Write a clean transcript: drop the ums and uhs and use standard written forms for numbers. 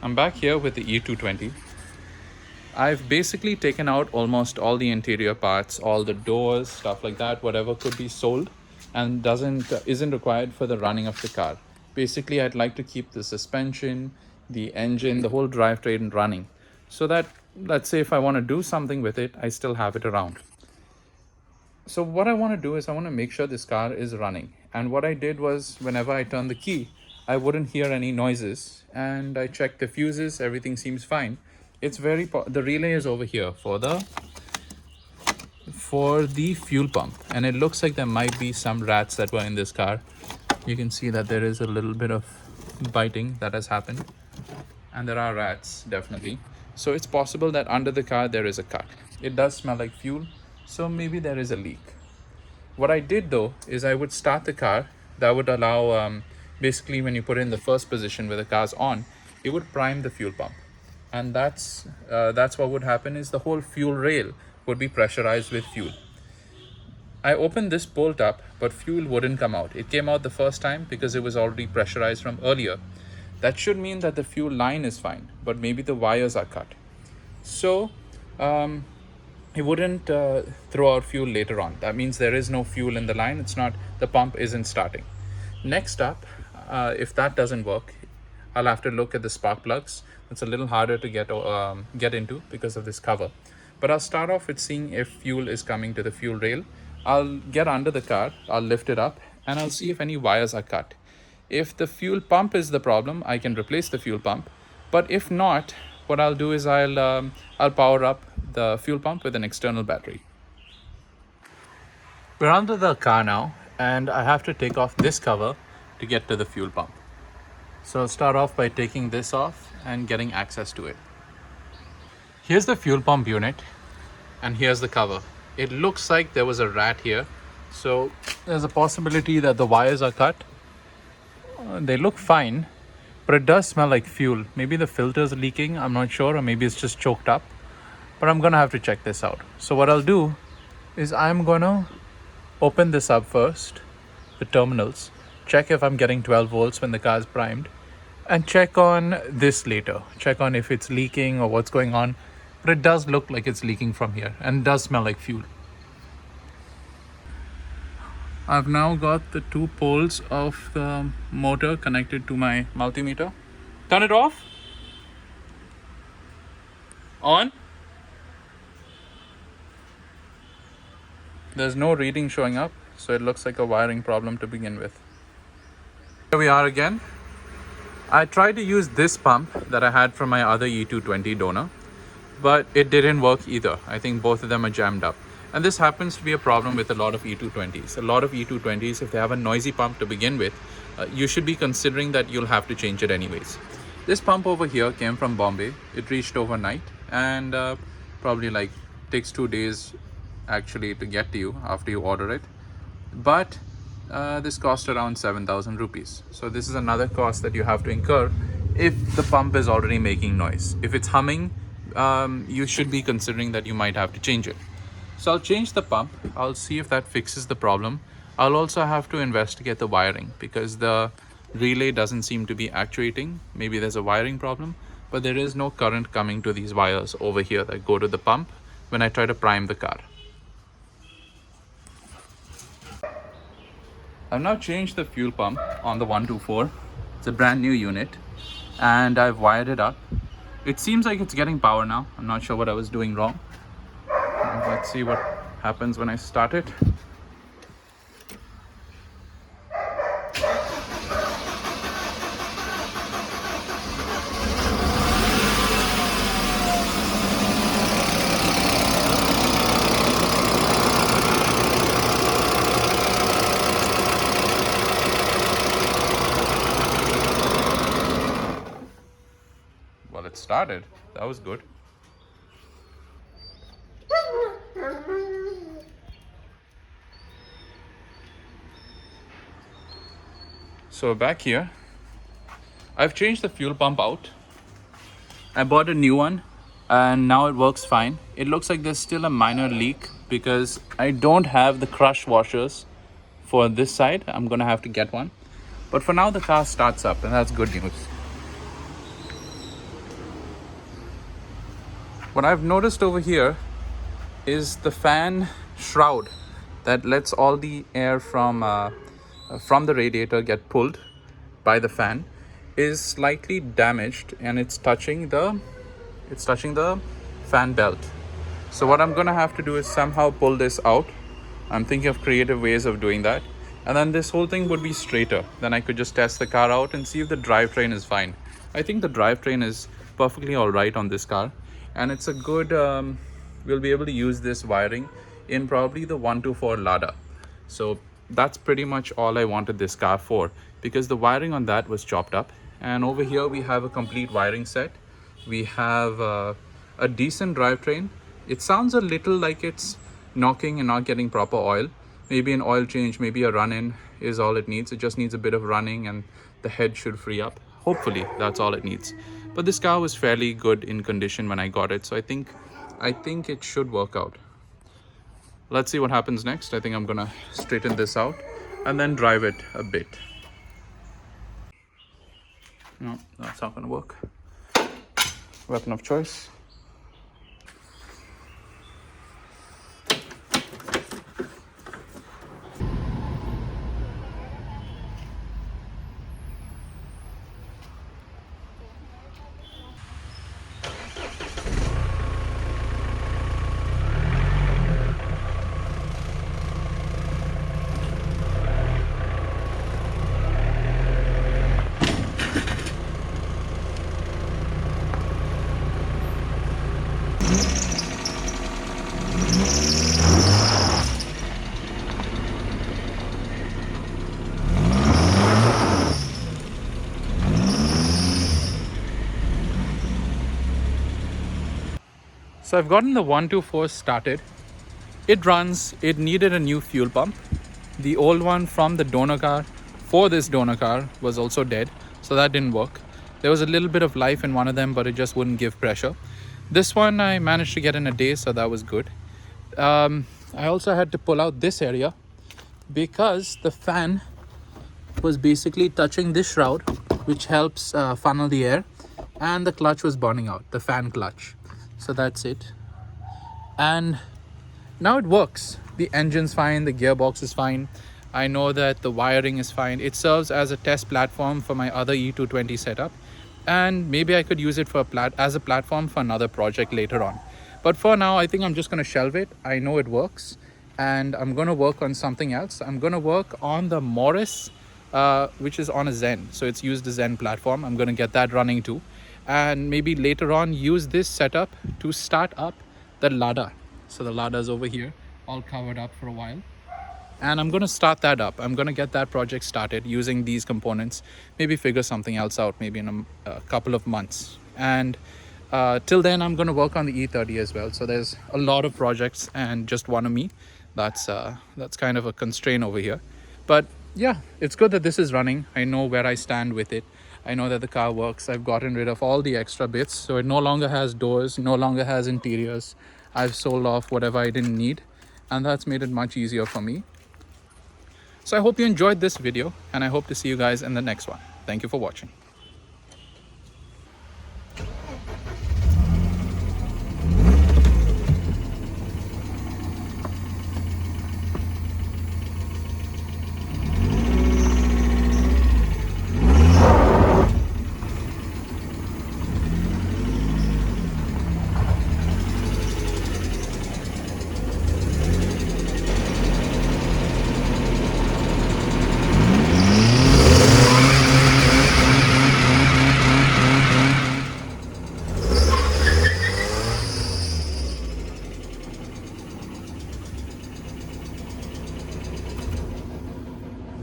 I'm back here with the E220. I've basically taken out almost all the interior parts, all the doors, stuff like that, whatever could be sold and isn't required for the running of the car. Basically, I'd like to keep the suspension, the engine, the whole drivetrain running so that, let's say if I want to do something with it, I still have it around. So what I want to do is I want to make sure this car is running. And what I did was whenever I turned the key, I wouldn't hear any noises, and I checked the fuses, everything seems fine. It's the relay is over here for the fuel pump, and it looks like there might be some rats that were in this car. You can see that there is a little bit of biting that has happened, and there are rats definitely. So it's possible that under the car there is a cut. It does smell like fuel, so maybe there is a leak. What I did though is I would start the car. That would allow, basically when you put it in the first position where the car's on, it would prime the fuel pump. And that's what would happen is the whole fuel rail would be pressurized with fuel. I opened this bolt up, but fuel wouldn't come out. It came out the first time because it was already pressurized from earlier. That should mean that the fuel line is fine, but maybe the wires are cut. So it wouldn't throw out fuel later on. That means there is no fuel in the line. The pump isn't starting. Next up, if that doesn't work, I'll have to look at the spark plugs. It's a little harder to get into because of this cover. But I'll start off with seeing if fuel is coming to the fuel rail. I'll get under the car, I'll lift it up, and I'll see if any wires are cut. If the fuel pump is the problem, I can replace the fuel pump. But if not, what I'll do is I'll power up the fuel pump with an external battery. We're under the car now, and I have to take off this cover to get to the fuel pump. So I'll start off by taking this off and getting access to it. Here's the fuel pump unit, and here's the cover. It looks like there was a rat here, so there's a possibility that the wires are cut. They look fine, but it does smell like fuel. Maybe the filter's leaking, I'm not sure, or maybe it's just choked up. But I'm gonna have to check this out. So what I'll do is I'm gonna open this up first, the terminals, check if I'm getting 12 volts when the car is primed, and check on this later. Check on if it's leaking or what's going on. But it does look like it's leaking from here and does smell like fuel. I've now got the 2 poles of the motor connected to my multimeter. Turn it off. On. There's no reading showing up, so it looks like a wiring problem to begin with. Here we are again. I tried to use this pump that I had from my other E220 donor, but it didn't work either. I think both of them are jammed up. And this happens to be a problem with a lot of E220s. A lot of E220s, if they have a noisy pump to begin with, you should be considering that you'll have to change it anyways. This pump over here came from Bombay. It reached overnight, and probably takes 2 days actually to get to you after you order it. But this cost around 7,000 rupees. So this is another cost that you have to incur if the pump is already making noise. If it's humming, you should be considering that you might have to change it. So I'll change the pump. I'll see if that fixes the problem. I'll also have to investigate the wiring because the relay doesn't seem to be actuating. Maybe there's a wiring problem, but there is no current coming to these wires over here that go to the pump when I try to prime the car. I've now changed the fuel pump on the 124. It's a brand new unit, and I've wired it up. It seems like it's getting power now. I'm not sure what I was doing wrong. Let's see what happens when I start it. Well, it started. That was good. So back here, I've changed the fuel pump out. I bought a new one and now it works fine. It looks like there's still a minor leak because I don't have the crush washers for this side. I'm gonna have to get one. But for now the car starts up, and that's good news. What I've noticed over here is the fan shroud that lets all the air from the radiator get pulled by the fan is slightly damaged, and it's touching the fan belt. So what I'm gonna have to do is somehow pull this out. I'm thinking of creative ways of doing that, and then this whole thing would be straighter. Then I could just test the car out and see if the drivetrain is fine. I think the drivetrain is perfectly all right on this car, and it's a good we'll be able to use this wiring in probably the 124 Lada. So that's pretty much all I wanted this car for, because the wiring on that was chopped up. And over here we have a complete wiring set. We have a decent drivetrain. It sounds a little like it's knocking and not getting proper oil. Maybe an oil change, maybe a run-in is all it needs. It just needs a bit of running and the head should free up. Hopefully that's all it needs. But this car was fairly good in condition when I got it, so I think it should work out. Let's see what happens next. I think I'm gonna straighten this out and then drive it a bit. No, that's not gonna work. Weapon of choice. So I've gotten the 124 started. It runs. It needed a new fuel pump. The old one from the donor car for this donor car was also dead, so that didn't work. There was a little bit of life in one of them, but it just wouldn't give pressure. This one I managed to get in a day, so that was good. I also had to pull out this area because the fan was basically touching this shroud, which helps funnel the air, and the clutch was burning out, the fan clutch. So that's it. And now it works. The engine's fine, the gearbox is fine. I know that the wiring is fine. It serves as a test platform for my other E220 setup, and maybe I could use it for as a platform for another project later on. But for now, I think I'm just going to shelve it. I know it works, and I'm going to work on something else. I'm going to work on the Morris, which is on a Zen. So it's used a Zen platform. I'm going to get that running too. And maybe later on use this setup to start up the Lada. So the Lada is over here, all covered up for a while. And I'm going to start that up. I'm going to get that project started using these components, maybe figure something else out, maybe in a couple of months. And till then, I'm going to work on the E30 as well. So there's a lot of projects and just one of me. That's kind of a constraint over here. But yeah, it's good that this is running. I know where I stand with it. I know that the car works. I've gotten rid of all the extra bits. So it no longer has doors, no longer has interiors. I've sold off whatever I didn't need, and that's made it much easier for me. So I hope you enjoyed this video, and I hope to see you guys in the next one. Thank you for watching.